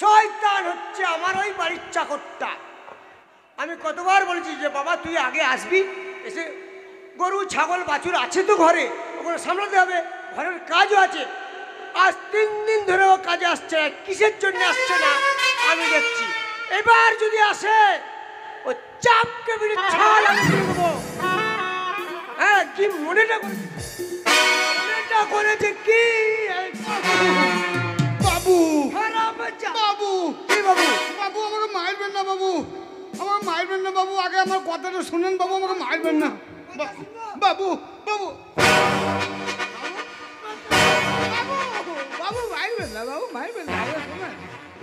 শয়তান হচ্ছে আমার ওই বাড়ির চাকরটা। আমি কতবার বলেছি যে বাবা তুই আগে আসবি, এসে গরু ছাগল বাছুর আছে তো ঘরে, ওগুলো সামলাতে হবে, ঘরের কাজও আছে। আজ 3 দিন ধরে ও কাজে আসছে না, কিসের জন্য আসছে না আমি দেখছি। এবার যদি আসে ও চাপকে বিড়ে ছাল আমি করে দেবো। হ্যাঁ, কি মনেটা করেছে কি বাবু বাবু, কি বাবু? বাবু আমাকে মারবেন না বাবু, আমাকে মারবেন না বাবু, আগে আমার কথাটা শুনেন বাবু, আমাকে মারবেন না বাবু। বাবু বাবু মারবেন না বাবু, মারবেন না। শোনেন,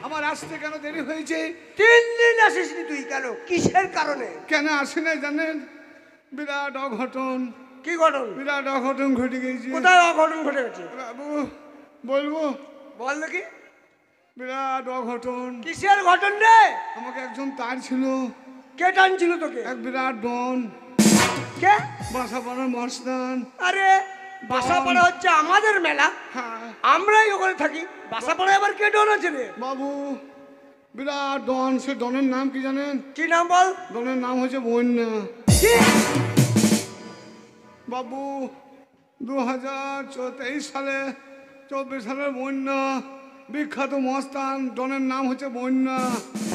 আমার আসতে কেন দেরি হয়েছে? 3 দিন আসিসনি তুই, কেন, কিসের কারণে? কেন আসি না জানেন? বিরাট অঘটন। কি ঘটন? বিরাট অঘটন ঘটে গেছে। কোথায় অঘটন ঘটে গেছে বাবু বলবো? বল দেখি। বিরাট অঘটন। কিসের ঘটন রে? আমাকে একজন তার ছিল। কে টানছিল তোকে? এক বিরাট ডন। কে? বাসাপাড়ার মস্তান। আরে বাসাপাড়া হচ্ছে আমাদের মেলা, হ্যাঁ আমরাই ওখানে থাকি। বাসাপাড়ায় আবার কে ডন আছে রে? বাবু বিরাট ডন। সে ডনের নাম কি জানেন? কি নাম বল? ডনের নাম হচ্ছে বন্যা। কি? বাবু 2023 সালে 24 সালের বন্যা, বিখ্যাত মস্তান, ডনের নাম হচ্ছে বন্যা।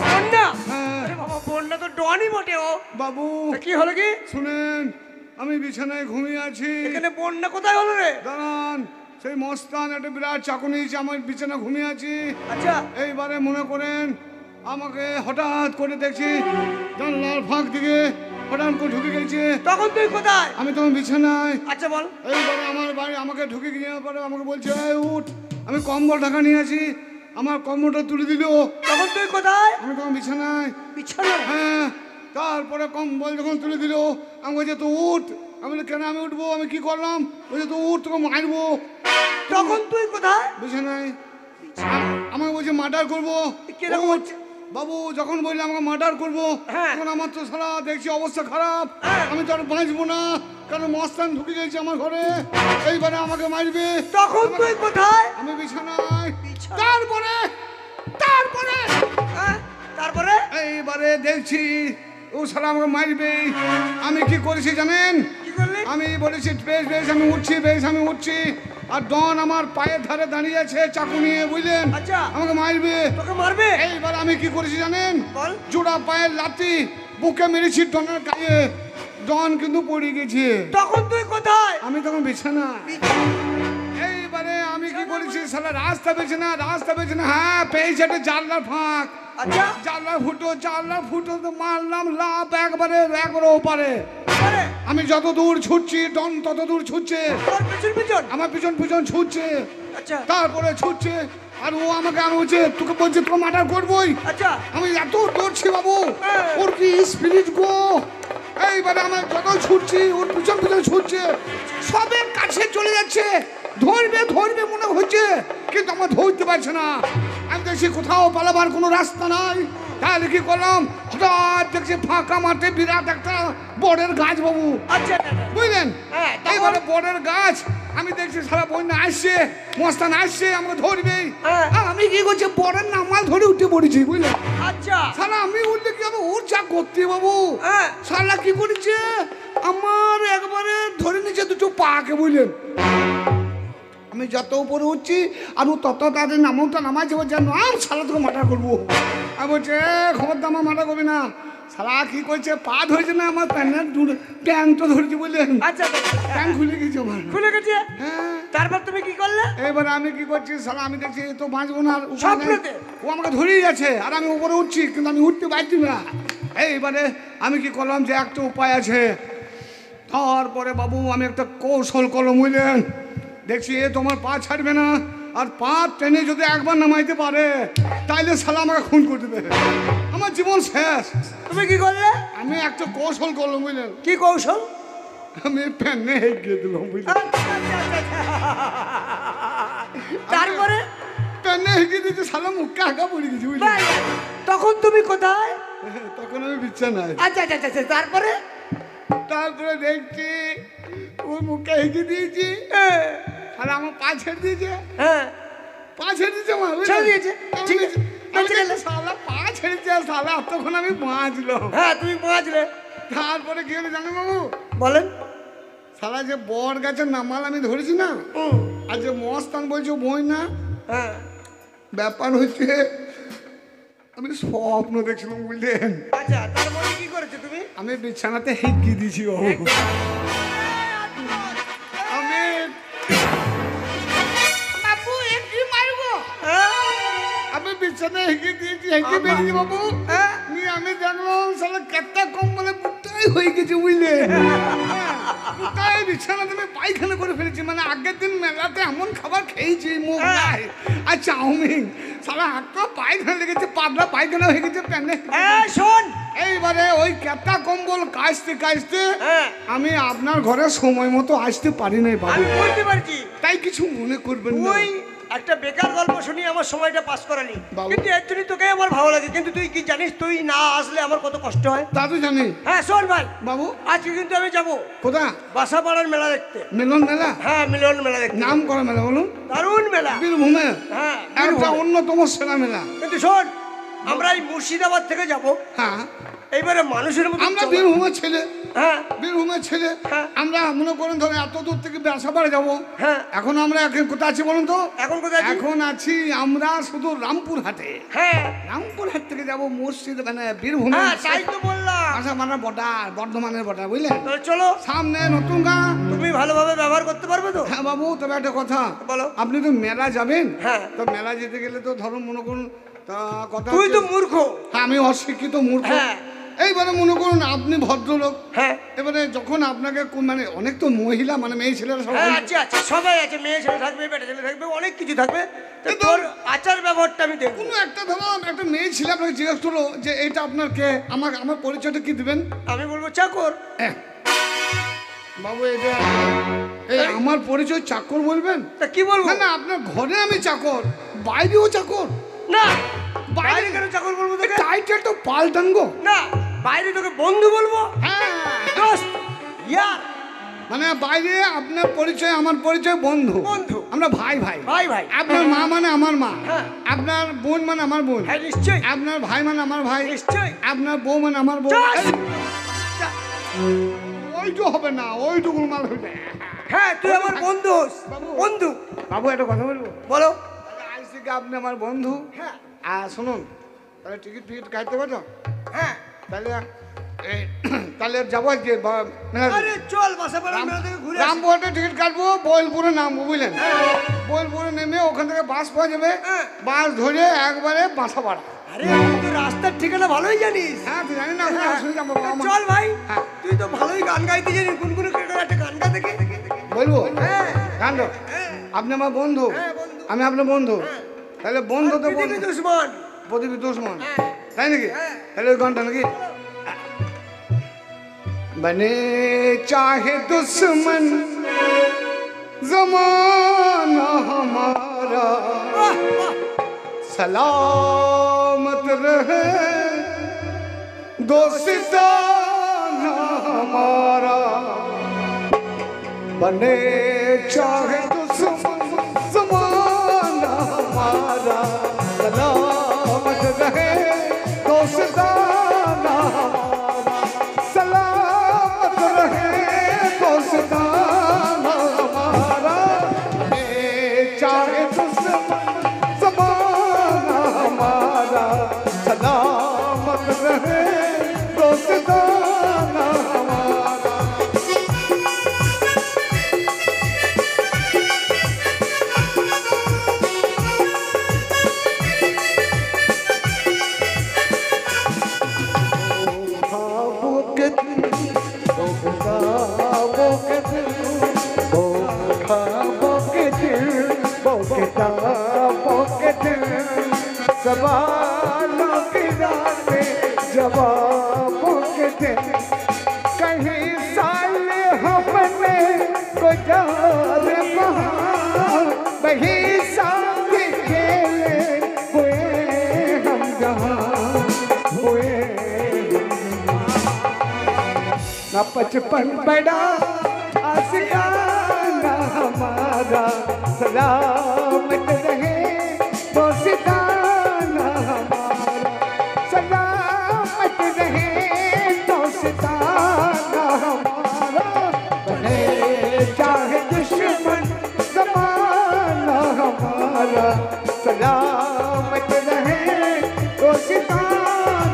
বন্যা? হ্যাঁ আরে বাবা, বন্যা তো ডনই বটে ও। বাবু তা কি হলো কি? শুনেন, আমি বিছানায় ঘুমিয়ে আছি। এখানে বন্যা কোথায় হলো রে? দাঁড়ান, সেই মস্তান একটা বিরাট চাকু নিয়েছে, আমার বিছানা ঘুমিয়ে আছি। আচ্ছা, এইবারে মনে করেন আমাকে হঠাৎ করে দেখছি জানলার ফাঁক দিকে হঠাৎ করে ঢুকে গেছে। তখন তুই কোথায়? আমি তখন বিছানায়। আচ্ছা বল। এইবারে আমার বাড়ি আমাকে ঢুকে গিয়ে পরে আমাকে বলছে এই উঠ। আমি কম্বল ঢাকা নিয়ে আছি, আমার কম্বলটা তুলে দিল। তখন তুই কোথায়? আমি তখন বিছানায়। বিছানা? হ্যাঁ, তারপরে কম্বল যখন তুলে দিল আমি বলছি তো উঠ। আমি বলি কেন আমি উঠবো, আমি কি করলাম? বলছে তো উঠ, তোকে মারবো। তখন তুই কোথায়? বিছানায়। আমাকে বলছে মার্ডার করবো। কিরকম উঠ। হচ্ছে? বাবু যখন বললে আমাকে মার্ডার করবো, হ্যাঁ। তখন আমার তো সারা দেখছি অবস্থা খারাপ। হ্যাঁ। আমি তো আর বাঁচবো না, কারণ মস্তান ঢুকে গেছে আমার ঘরে। এইবারে আমাকে মারবে। তখন তুই কোথায়? আমি বিছানায়। বিছানায়। তারপরে হ্যাঁ, তারপরে? এইবারে দেখছি ও সারা আমাকে মারবে। আমি কি করেছি জানেন? কি করলি? আমি বলেছি বেশ বেশ আমি উঠছি, বেশ আমি উঠছি। আর ডন আমার পায়ের ধারে দাঁড়িয়ে আছে চাকু নিয়ে, বুঝলেন? আচ্ছা। আমাকে মারবে। তোকে মারবে? এইবার আমি কি করেছি জানেন? বল। জোড়া পায়ের লাথি বুকে মেরেছি ডনের গায়ে। ডন কিন্তু পড়ে গেছে। তখন তুই কোথায়? আমি তখন বিছানা। এইবারে আমি কি করেছি, সালা রাস্তা পেয়েছে না। হ্যাঁ পেয়েছে একটা জানলার ফাঁক। আচ্ছা, জানলার ফুটো তো মারলাম লাভ একবারে ওপারে। আরে আমি যত দূর ছুটছি ডন তত দূর ছুটছে। তোর পিছন আমার পিছন ছুটছে। আচ্ছা তারপরে ছুটছে আর ও আমাকে আমি বলছে তোকে বলছে তোকে মার্ডার করবোই। আচ্ছা। আমি এত দৌড়ছি বাবু, হ্যাঁ। ওর কি স্পিরিট গো। এইবারে আমার যত ছুটছি ওর পিছন ছুটছে, সবে কাছে চলে যাচ্ছে। ধরবে মনে হচ্ছে, কিন্তু আমার ধরতে পারছে না। আমি দেখছি কোথাও পালাবার কোনো রাস্তা নাই। তাহলে কি করলাম, হঠাৎ দেখছি ফাঁকা মাঠে বিরাট একটা বড়ের গাছ বাবু, আচ্ছা বুঝলেন? হ্যাঁ, তারপর? এইবারে বড়ের গাছ আমি দেখছি সারা বন্যা আসছে, মস্তান আসছে, আমাকে ধরবে। হ্যাঁ। আমি কি করছি বড়ের নামাল ধরে উঠে পড়েছি, বুঝলেন? আচ্ছা। সালা আমি উঠলে কি হবে, ওর যা করতে বাবু। হ্যাঁ। সালা কি করেছে, আমার একবারে ধরে নিচে দুটো পাকে, বুঝলেন? আমি যত উপরে উঠছি আর ও তত তাদের নামটা নামাই যাবো যেন আর সালা তোকে মার্ডার করবো। আমি বলছে খবরদার আমার মার্ডার করবি না। সালা কি করছে, পা ধরেছে না আমার প্যান্টটা ধরেছে, বুঝলেন? আচ্ছা, প্যান্ট খুলে গেছে আমার। খুলে গেছে? হ্যাঁ। তারপর তুমি কি করলে? এবার আমি কি করছি, সালা আমি দেখছি এ তো বাঁচবো না, আর উপায় নেই। স্বপ্নতে? ও আমাকে ধরেই যাচ্ছে আর আমি উপরে উঠছি, কিন্তু আমি উঠতে পারছি না। এইবারে আমি কি করলাম যে একটা উপায় আছে। তারপরে বাবু আমি একটা কৌশল করলাম, বুঝলেন? দেখছি এ তোমার পা ছাড়বে না, আর পা টেনে যদি একবার নামাইতে পারে তাইলে সালা আমাকে খুন করে দেবে, আমার জীবন শেষ। তুমি কি করলে? আমি একটা কৌশল করলাম, বুঝলেন? কি কৌশল? আমি প্যানে এগিয়ে দিলাম, বুঝলেন? তারপরে? প্যানে এগিয়ে দিতে সালা মুখে আঁকা পড়ে গেছি, বুঝলেন? তখন তুমি কোথায়? তখন আমি বিছানায়। আচ্ছা আচ্ছা আচ্ছা, তারপরে? তারপরে দেখছি ওর মুখে এগিয়ে দিয়েছি আর আমার পা ছেড়ে দিয়েছে। হ্যাঁ, পা ছেড়ে দিয়েছে আমার, বুঝলেন? ছেড়ে দিয়েছে? ঠিক আছে। আমি সালা তখন আমি বাঁচলো। হ্যাঁ তুমি বাঁচলে। তারপরে কি হলো জানো বাবু? বলেন। সালা যে বট গাছের নামাল আমি ধরেছি না, আর যে মস্তান বলছো বই না, হ্যাঁ ব্যাপার হচ্ছে আমি স্বপ্ন দেখছিলাম বুঝলেন। আচ্ছা তার মধ্যে কি করেছো তুমি? আমি বিছানাতে হেঁকি দিয়েছি বাবু। আমি বাবু হেঁকি মারবো, আমি বিছানায় হেঁকে দিয়েছি, হেঁকে বেরিয়েছি বাবু। নিয়ে আমি দেখলাম সালা কেটটা কম বলে বুকটাই হয়ে গেছে বুঝলে। কোথায় বিছানাতে আমি পায়খানা করে ফেলেছি, মানে আগের দিন মেলাতে এমন খাবার খেয়েছি মুখ নাই আর চাউমিন, সারা হাতটা পায়খানা লেগেছে, পাতলা পায়খানা হয়ে গেছে প্যানে। শোন এইবারে ওই ক্যাপটা কম্বল কাচতে কাচতে আমি আপনার ঘরে সময় মতো আসতে পারি নাই বাবু। আমি বলতে পারছি, তাই কিছু মনে করবেন না। তুই একটা বেকার গল্প শুনিয়ে আমার সময়টা পাস করালি, বাবু। কিন্তু এর জন্য তোকে আমার ভালো লাগে। কিন্তু তুই কি জানিস, তুই না আসলে আমার কত কষ্ট হয়? তা তো জানি হ্যাঁ শোন ভাই বাবু। আজকে কিন্তু আমি যাবো কোথা? বাসাপাড়ার মেলা দেখতে। মিলন মেলা? হ্যাঁ মিলন মেলা দেখতে। নাম করা মেলা বলুন? দারুণ মেলা। বীরভূমে হ্যাঁ একটা অন্যতম সেরা মেলা। কিন্তু শোন, আমরা এই মুর্শিদাবাদ থেকে যাব। হ্যাঁ এইবারে মানুষের মতো আমরা বীরভূমের ছেলে, হ্যাঁ বীরভূমের ছেলে। হ্যাঁ। আমরা মনে করেন ধরে এত দূর থেকে বাসাবাড়ি যাবো। হ্যাঁ এখন আমরা এখন কোথায় আছি বলুন তো? এখন কোথায় আছিস? এখন আছি আমরা শুধু রামপুর হাটে। হ্যাঁ রামপুর হাট থেকে যাবো মুর্শিদ মানে বীরভূমে। হ্যাঁ তাই তো বললাম। আচ্ছা মানে বর্ডার, বর্ধমানের বর্ডার বুঝলেন। তাহলে চলো। সামনে নতুন গাঁ। তুমি ভালোভাবে ব্যবহার করতে পারবে তো? হ্যাঁ বাবু, তবে একটা কথা বলো। আপনি তো মেলা যাবেন। হ্যাঁ। তো মেলা যেতে গেলে তো ধরুন মনে করুন তা কথা তুই তো হচ্ছে- মূর্খ। হ্যাঁ, আমি অশিক্ষিত মূর্খ। হ্যাঁ। এইবারে মনে করুন আপনি ভদ্রলোক। হ্যাঁ এবারে যখন আপনাকে মানে অনেক তো মহিলা মানে মেয়ে ছেলেরা সব হ্যাঁ আছে আছে, সবাই আছে, মেয়ে ছেলে থাকবে, বেটা ছেলে থাকবে, অনেক কিছু থাকবে। তো কিন্তু- তোর আচার ব্যবহারটা আমি দেখবো। কোনো একটা ধরো একটা মেয়ে ছেলে আপনাকে জিজ্ঞেস করলো যে এটা আপনার কে, আমার পরিচয়টা কি দিবেন? আমি বলবো চাকর। বাবু এটা এই আমার পরিচয় চাকর বলবেন? তা কি বলবো? না না, আপনার ঘরে আমি চাকর, বাইরেও চাকর। না বাইরে কেন চাকর বলবো তোকে? টাইটেল তো পাল্টান গো। না বাইরে তোকে বন্ধু বলবো, হ্যাঁ, দোস্ত, ইয়ার। মানে বাইরে আপনার পরিচয় আমার পরিচয় বন্ধু। বন্ধু। আমরা ভাই ভাই। ভাই ভাই। আপনার মা মানে আমার মা, হ্যাঁ। আপনার বোন মানে আমার বোন, হ্যাঁ নিশ্চয়ই আপনার ভাই মানে আমার ভাই, নিশ্চয়ই। আপনার বউ মানে আমার বউ। চাস। ওইটু হবে না, ওইটুকু মাল হবে। হ্যাঁ তুই আমার বন্ধু হোস। বাবু। বন্ধু। বাবু একটা কথা বলবো? বলো। আজ থেকে আপনি আমার বন্ধু। হ্যাঁ আর শুনুন, তাহলে টিকিট ফিকিট কাটতে পারছো? হ্যাঁ তাহলে তাহলে যাবো আজকে আরে চল বাসাপাড়ার মেলা থেকে ঘুরে আসি। রামপুরহাটে টিকিট কাটবো, বোলপুরে নামবো বুঝলেন। বোলপুরে নেমে ওখান থেকে বাস পাওয়া যাবে, হ্যাঁ। বাস ধরে একবারে বাসাপাড়া। আরে তুই রাস্তার ঠিকানা ভালোই জানিস। হ্যাঁ তো জানি না, হ্যাঁ। শুনে যাবো বাবা মা। চল ভাই, হ্যাঁ। তুই তো ভালোই গান গাইতে জানিস, গুনগুন করে একটা গান গা দেখে। বলবো? হ্যাঁ গান তো? হ্যাঁ আপনি আমার বন্ধু, হ্যাঁ, বন্ধু। আমি আপনার বন্ধু। হ্যাঁ। তাহলে বন্ধু তো পৃথিবী বন্ধু, দুশ্মন। প্রদীপী দুশ্মন, হ্যাঁ। তাই নাকি? হ্যাঁ। তাহলে ওই গানটা নাকি बने चाहे दुश्मन जमाना हमारा, বাহ, বাহ। सलामत रहे दोस्ताना हमारा। बने चाहे दुश्मन जमाना हमारा, सलामत रहे दोस्ताना हमारा, सलामत रहे दोस्ताना हमारा। बने चाहे दुश्मन जमाना हमारा, सलामत रहे दोस्ताना हमारा। ख्वाबों के दिन, ख्वाबों के दिन, ख्वाबों के दिन, किताबों के दिन, सवालों की रातें, जवाबों के दिन, कहीं साल हमने गुजारे वहाँ, वहीं साथ खेले हुए हम जहाँ हुए। ना बचपन बड़ा आशिकाना हमारा, सलामत रहे दोस्ताना हमारा, सलामत ও সীতারাম।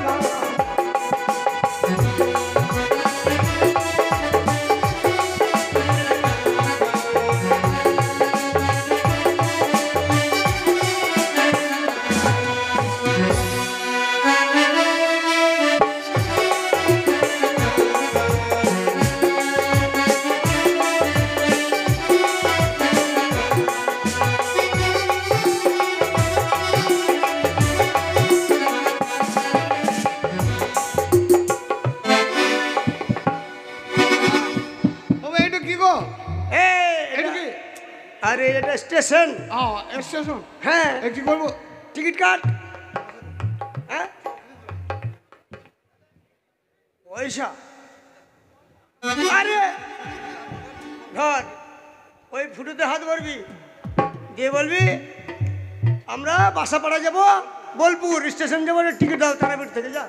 আরে এটা স্টেশন। স্টেশন? হ্যাঁ। কি করবো? টিকিট কাট। হ্যাঁ পয়সা। আরে ধর ওই ফুটোতে হাত ভরবি, দিয়ে বলবি আমরা বাসাপাড়া যাব, বোলপুর স্টেশন যাবো, টিকিট দাও তারাপীঠ থেকে। যা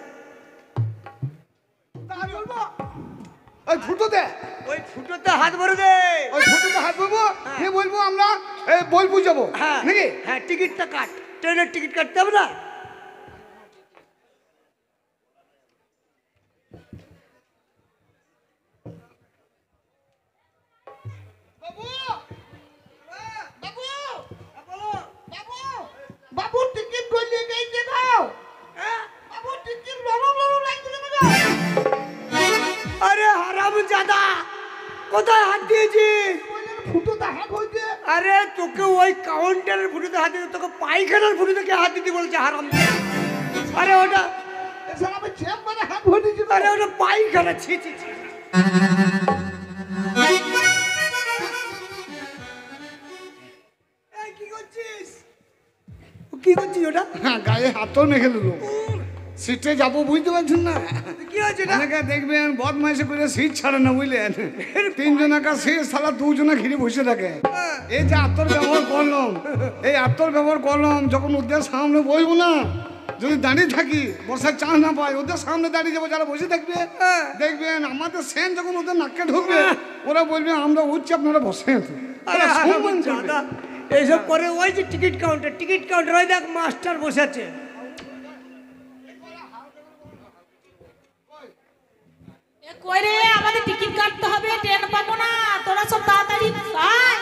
বলবো ওই ফুটোতে, ওই ফুটোতে হাত ভরে দে। ওই ফুটোতে হাত ভরবো, বলবো আমরা বোলপুর যাবো নাকি? হ্যাঁ টিকিটটা কাট, ট্রেনের টিকিট কাটতে হবে না? আরে হারামজাদা কোথায় হাত দিয়েছিস? ফুটোতে হাত হয়েছে। আরে তোকে ওই কাউন্টারের ফুটোতে হাত দিতে, তোকে পায়খানার ফুটোতে কে হাত দিতে বলছে হারাম? আরে ওটা হাত ভরে দিয়েছি। আরে ওটা পায়খানা। ছি ছি ছি। এই, কি করছিস? কি করছিস ওটা? গায়ে হাতও মেখে দিল। সিটে যাবো বুঝতে পারছেন না? কি হয়েছে না? অনেকে দেখবেন বদমাইশি করে সিট ছাড়ে না বুঝলেন, তিনজনাকার সিট সারা দুজনা ঘিরে বসে থাকে। এই যে আত্মর ব্যবহার করলাম, এই আত্মর ব্যবহার করলাম, যখন ওদের সামনে বসবো না, যদি দাঁড়িয়ে থাকি বসার চান্স না পাই, ওদের সামনে দাঁড়িয়ে যাবো, যারা বসে থাকবে দেখবেন আমাদের সেন যখন ওদের নাকে ঢুকবে, ওরা বলবে আমরা উঠছি আপনারা বসে। আরে হারামজাদা এইসব করে। ওই যে টিকিট কাউন্টার, টিকিট কাউন্টার ওই দেখ মাস্টার বসে আছে। কই রে, আমাদের টিকিট কাটতে হবে, ট্রেন পাবো না, তোরা সব তাড়াতাড়ি আয়।